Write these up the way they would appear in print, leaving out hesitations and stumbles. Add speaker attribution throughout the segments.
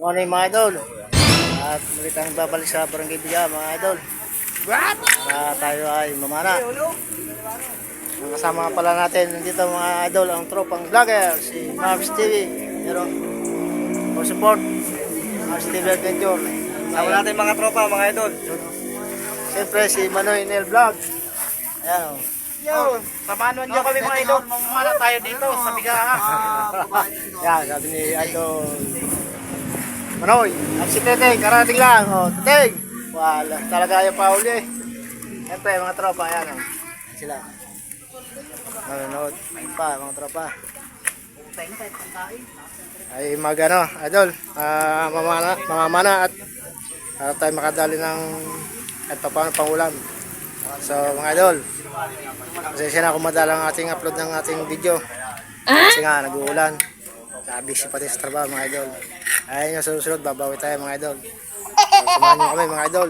Speaker 1: Morning mga idol. At muli tayong babalik sa Barangay Biga mga idol. Para tayo ay mamana. Ang kasama pala natin nandito mga idol, ang tropang vlogger, si Mars TV. Pero for support, Mars TV Adventure.
Speaker 2: Sama natin mga tropa, mga idol.
Speaker 1: Siyempre si Manoy Nel Vlog. Ayan o.
Speaker 2: Yo, samahan niyo kami mga idol. Mamamana tayo dito sa Bigaha.
Speaker 1: Yan, sabi ni idol Manoy. At si Teteng, karating lang. O, Teteng. Wala, talaga ayaw pa uli. Siyempre mga tropa, ayan o. Sila. Nanonood. Ayun pa, mga tropa. Ay magano, idol. Mamamana at para tayo makadali ng at paano pangulam. So mga idol, pasensya na kung madala ang ating upload ng ating video. Kasi nga nag-uulan. Busy pati sa trabaho mga idol. Ayun yung susunod, babawi tayo mga idol. So, samahan nyo kami mga idol.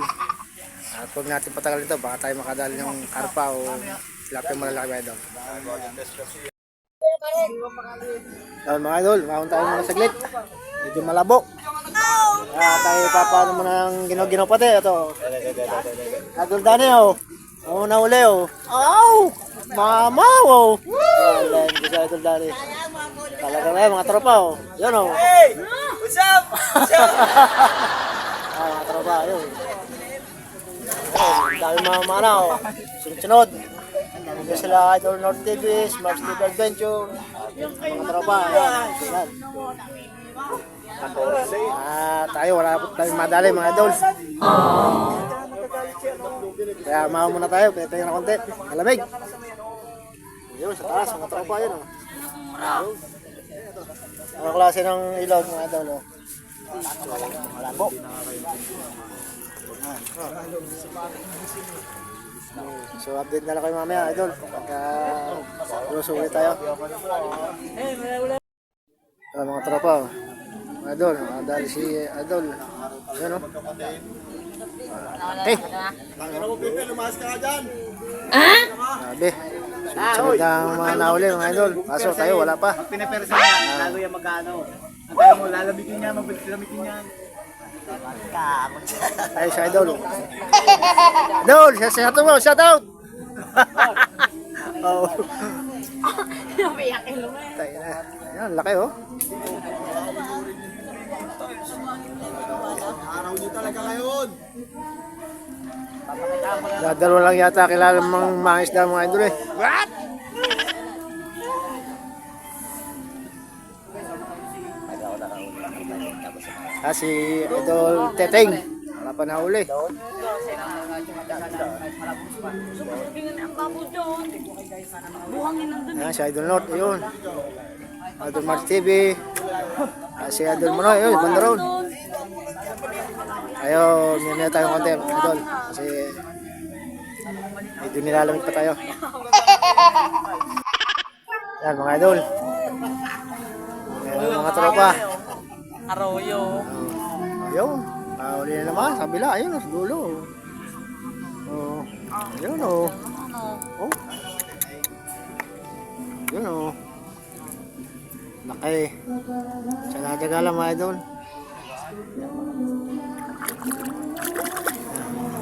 Speaker 1: At huwag natin patagal ito, baka tayo makadali ng karpa o tilapia malalaki mga idol. So mga idol, maun tayo muna saglit. Medyo malabo. Kaya tayo papaano muna ng ginaw-ginaw pati. Ito. Idol Dani oh. Oo na uli oh. Ow! Mama oh. Wala, hindi sa Idol Dani. Talaga na mga tropa oh. Yan oh.
Speaker 2: Hey! What's up? What's up?
Speaker 1: Mga tropa yun. Dami mga mana oh. Sunod-sunod. Hindi sila Idol North TV, Smart TV Adventure. Mga tropa. Yan. Tayo wala po tayong madali mga idol. Kaya maho muna tayo, pwede na konti. Malamig. Yun, sa taas, mga tropa yun. Ang klase ng ilog mga idol. Malabo. So update na lang kayo mamaya idol. Pagka lusulit tayo. Mga tropa. Idol, nakadali si Idol. Ayan o. Hey!
Speaker 2: Lumas ka dyan.
Speaker 1: Sabi. Sunod ang mga nauli mga Idol. Kaso tayo wala pa.
Speaker 2: Pinapersa niya, lalo yan magkano. Ang tayo mo, lalamitin niya, mabilis-lamitin niya.
Speaker 1: Tayo si Idol. Idol, shout out mo, shout out! Oh. Tayo na. Ayan, laki oh.
Speaker 2: Araw niyo talaga ngayon.
Speaker 1: Dalawa lang yata kilala mga isda mga idol eh.
Speaker 2: What?
Speaker 1: Si Idol Teteng. Wala pa nahuli. Si Idol North, yun. Idol Mars TV. Si Idol Manoy, yun, banda ron. Ayaw, minaya tayo konti, Idol. Kasi medyo nilalamig pa tayo. Yan, mga Idol. Yan, mga tropa.
Speaker 2: Arroyo.
Speaker 1: Ayun, uli na naman, sa kabila, ayun, sa dulo. Oh, ayun oh. Oh. Ayun oh. Laki. Sana jaga lang mga idol.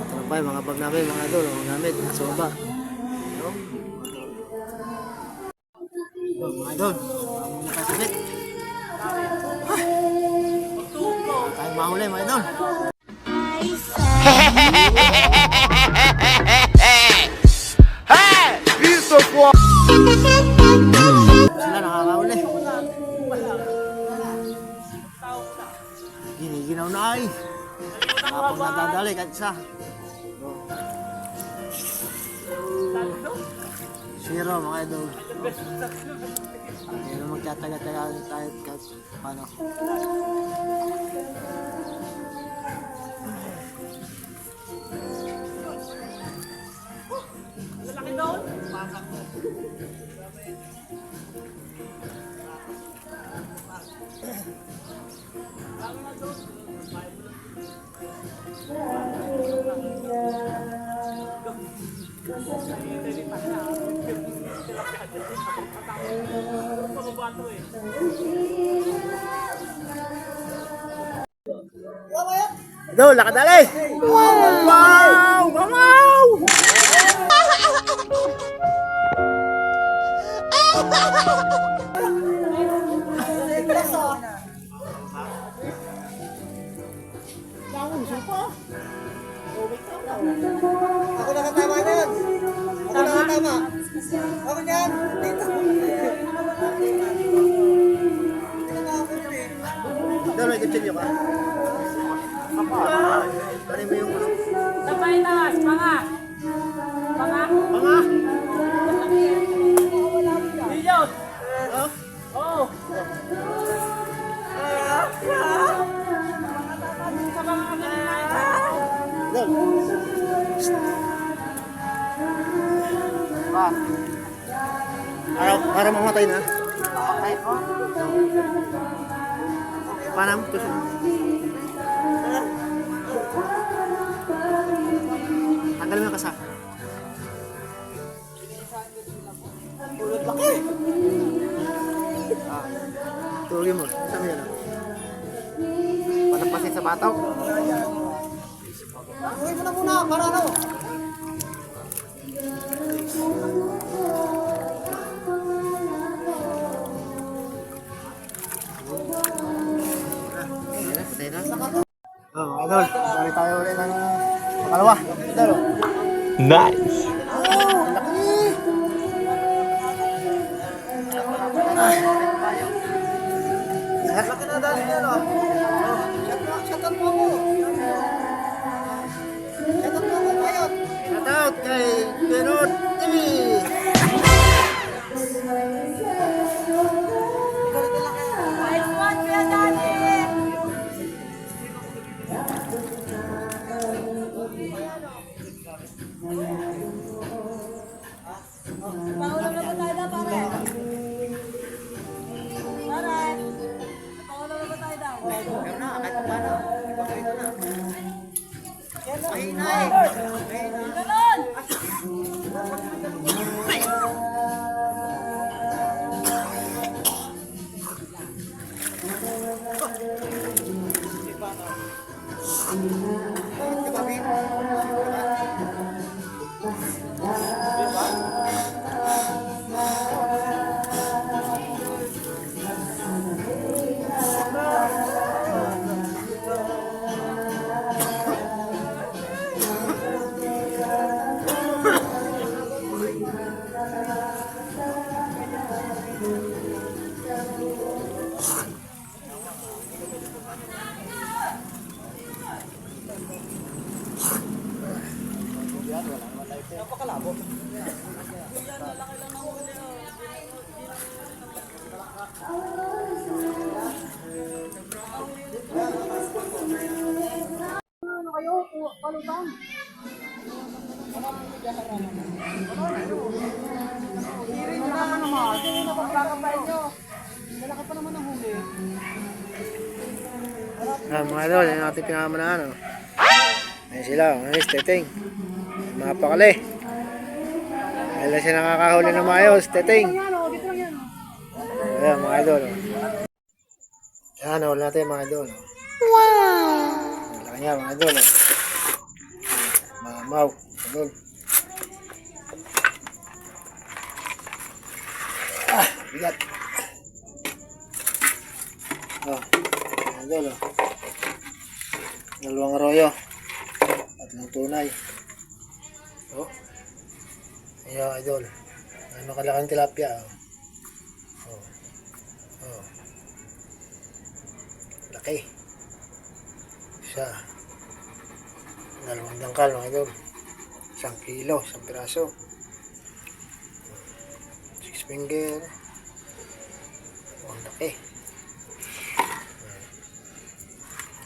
Speaker 1: Trapay, mga bag namin mga idol, mga gamit, nasa baba. Mga idol, muna tayo sabit. Tayo mahuli mga idol. Sila nakakahuli. Giniginaw na ay. Kapag nadadali kahit isa. Zero mga idol. Pero magtataga-taga tayo kahit paano.
Speaker 2: Lalaki doon.
Speaker 1: Idol, nakadali! Wow! Wow!
Speaker 2: Ako nakatama yan. Ako nakatama. Ako yan. Dito.
Speaker 1: Idol, may kutsilyo ka? Ano mo yung...
Speaker 3: Sabay taas, mga. Mga.
Speaker 1: Mga!
Speaker 3: Video.
Speaker 1: Oh?
Speaker 3: Oo. Sa mga kanina.
Speaker 1: Idol. Para mamatay na. Panam, tusok. Tanggalin mo yung kasak. Tulogin mo. Saan mo yan? Panapasin sa bataw.
Speaker 2: Uy mo na muna. Para ano?
Speaker 1: Oh, idol. Dari tayo ulit ng pangalawa. Idol.
Speaker 4: Nice.
Speaker 1: Ang laki.
Speaker 2: Laki na dali yan o. Shoutout mo ako. Shoutout mo ako ngayon.
Speaker 1: Shoutout kay Pinot TV.
Speaker 3: Nice one, Kuya Daddy. Paulam na ba tayo daw, pare? Pare. Paulam na ba tayo daw?
Speaker 2: Meron na. Kahit paano. Ipagkakita na. Mahina eh. Mahina.
Speaker 3: Ganon!
Speaker 1: Mga idol, yung ating pinamanahan. Oh. Ayan sila, ayos, teteng. Mga pakali. Ayun lang siya nakakahuli ng maayos, teteng. Ayan, mga idol. Oh. Ayan, huli natin mga idol. Wow! Laki niya, mga idol. Oh. Mamaw, idol. Bigat. Oh, mga idol. Oh. Dalawang arroyo at ng tunay. Oh. Ayan, idol. Ano kalaking tilapia. Oh. Oh. Laki. Isa. Dalawang dangkal, mga idol. 1 kilo, 1 piraso. 6 finger. Oh, laki.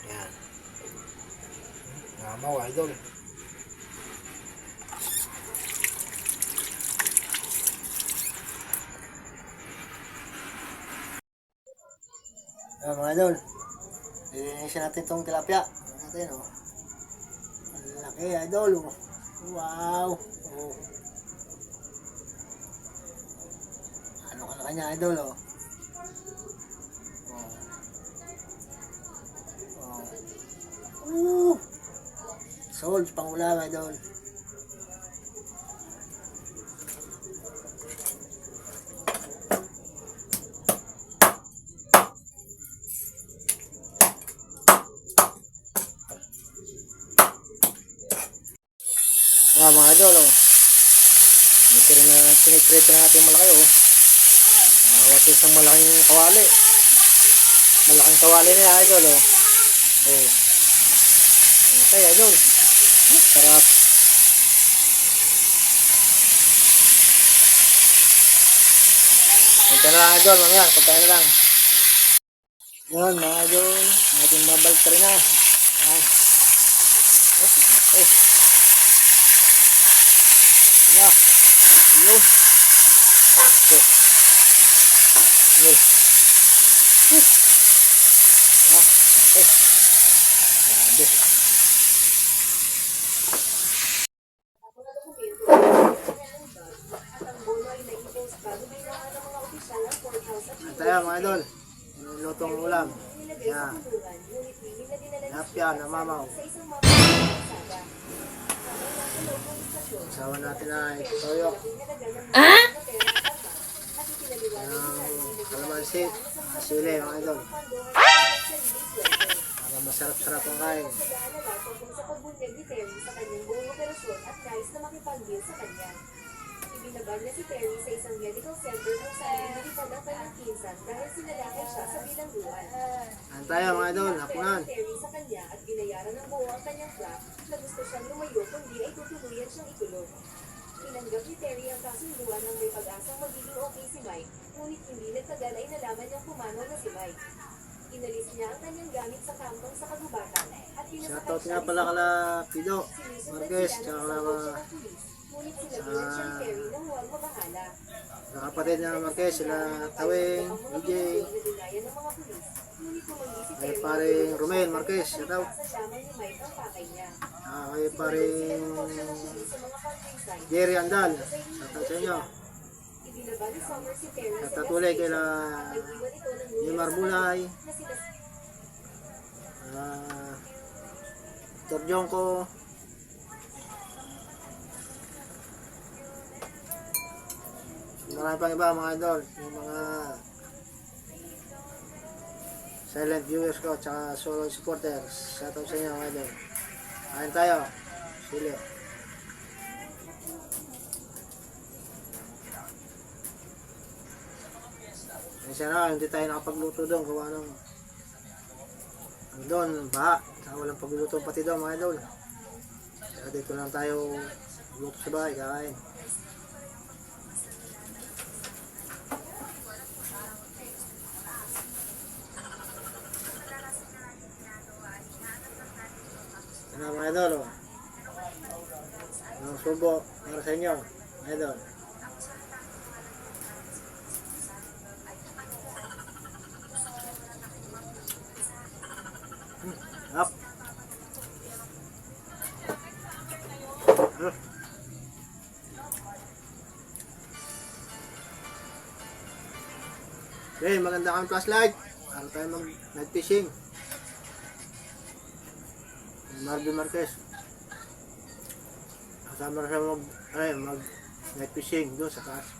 Speaker 1: Ayan. Namaw, idol. Mga idol, linisin natin itong tilapia. Natin, oh. Ang laki, idol. Oh. Wow. Oh. Ano ka na kanya, idol, oh. Oh. Oh. Sold, pangulam, idol. Mga idol, oh. Ito rin na piniprito na natin malaki, oh. What is ang malaking kawali. Malaking kawali na, idol, oh. Oh. Okay, idol. Sarap. Punta na lang, idol. Mamaya, punta na lang. Yan, mga idol. Ating babalik ka rin na. Yan. Okay. Yan. Ayun. Okay. Ayun. Okay. Grabe. Tayo mga idol, lutong ulam. Yan. Napya na mamaw. Sawa natin na toyo. Kalamansi, sili mga idol. Para masarap-sarap ang kain.
Speaker 4: Ibinabag na si Terry sa isang medical center kung saan inilipad ang kanyang pinsan dahil sinalakay siya sa bilangguan.
Speaker 1: Ano tayo mga idol, hapunan.
Speaker 4: Terry sa kanya at binayaran ng buo ang kanyang flat na gusto siyang lumayo kundi ay tutuluyan siyang ikulong. Tinanggap ni Terry ang kasunduan ng may pag-asang magiging okay si Mike, ngunit hindi nagtagal ay nalaman niyang pumanaw na si Mike. Inalis niya ang kanyang gamit sa kampong sa kagubatan at
Speaker 1: Shoutout nga pala kala Pido, Marquez, tsaka kala
Speaker 4: ngunit sinabihan siyang Terry na huwag mabahala.
Speaker 1: kapatid na Marquez, sila Tawing, DJ,
Speaker 4: Nadulayan ng mga pulis, ngunit tumanggi si
Speaker 1: ay
Speaker 4: Terry
Speaker 1: paring Romel Marquez, shoutout.
Speaker 4: sa lamang ni Mike ang pakay niya.
Speaker 1: Ay paring
Speaker 4: Sa mga countryside,
Speaker 1: Jerry Andal, shoutout sa inyo.
Speaker 4: ibinaba ni Summer si Terry
Speaker 1: At
Speaker 4: sa
Speaker 1: tatuloy kay la
Speaker 4: nag-iwan ito ng
Speaker 1: Nimar Bulay,
Speaker 4: na sila
Speaker 1: Torjong ko, marami pang iba mga idol, yung mga silent viewers ko, tsaka solo supporters. Shoutout sa inyo mga idol. Kain tayo, sili. Minsan na, hindi tayo nakapagluto doon, gawa ng doon, baha. Saka walang pagluto pati doon mga idol. Kaya dito lang tayo luto sa bahay, kakain. Ano mga idol, oh. Ang subo para sa inyo, mga idol. Up. Okay, maganda kang flashlight. Para tayo mag-night fishing. Marvin Marquez. Kasama na siya mag-night fishing doon sa taas.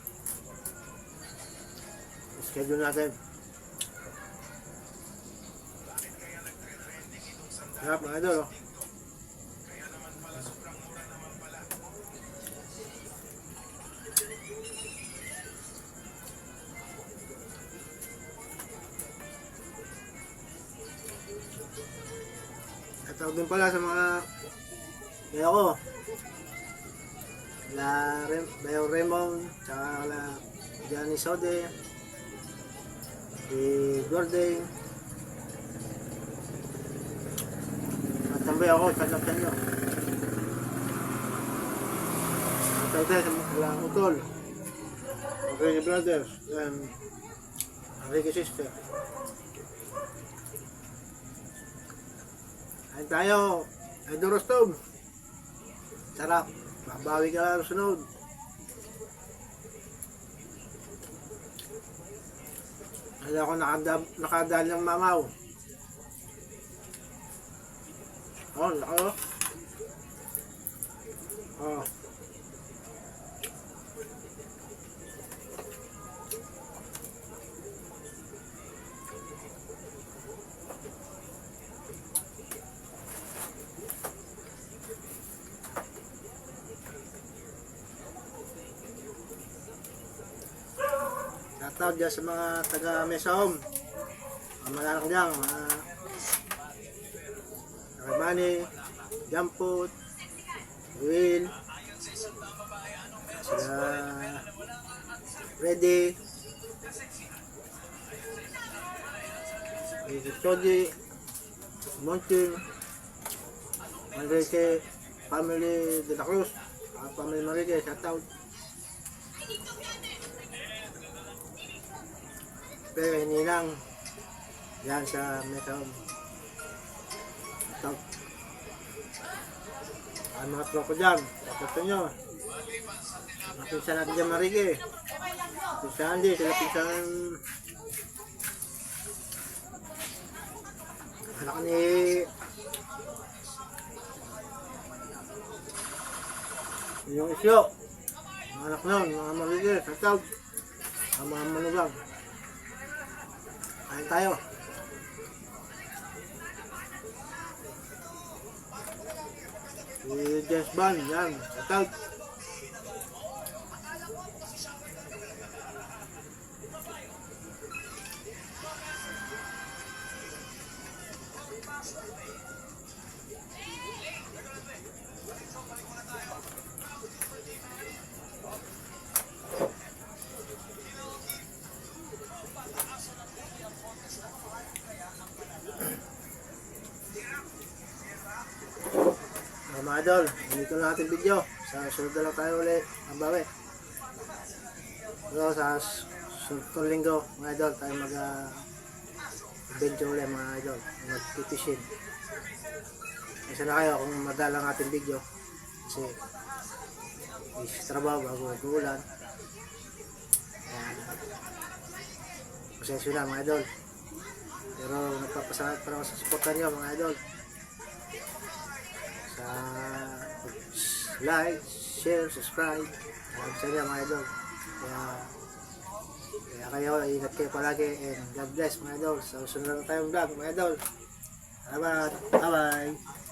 Speaker 1: Schedule natin. Sarap mga idol, oh. At tawag din pala sa mga kaya ko Bayo Raymond, tsaka Johnny Sode, si Gordon. Tambay ako, tatap sa inyo. Tatap tayo sa mga utol. Okay, brothers. And Ricky sister. Kain tayo. Ay Dorostov. Sarap. Mabawi ka lang sunod. Hindi ako nakadal ng mamaw. Oh, lako. Oh. Shoutout dyan sa mga taga Mesom. Mga anak dyan, mga Ramani, Jamput, Will, sila Freddy, Soji, Monching, Enrique, family de la Cruz, family Enrique, shoutout. Pero hininang yan sa Mesom. Shoutout. Ang mga tropa dyan, shoutout nyo. Mga pinsan natin dyan Marike. Pinsan Andy, sila pinsan anak ni yung isyo. Mga anak nun, mga Marike, shoutout. Ang mga manugang. Kain tayo. Si Jess Ban, yan, shoutout. Mga idol, dito na ating video. Sa sunod na lang tayo ulit. Ang bawi. So, sa sunod linggo, mga idol, tayo mag-adventure ulit mga idol. Mag-fishing. Isa na kayo kung madalang ating video. Kasi, is trabaho bago mag-uulan. Pasensyo na mga idol. Pero nagpapasalamat pa ako sa supportan nyo mga idol. Sa like, share, subscribe. Maraming sa inyo mga idol. Kaya kayo, ingat kayo palagi and God bless mga idol. So sunod na tayong vlog mga idol. Salamat. Bye bye.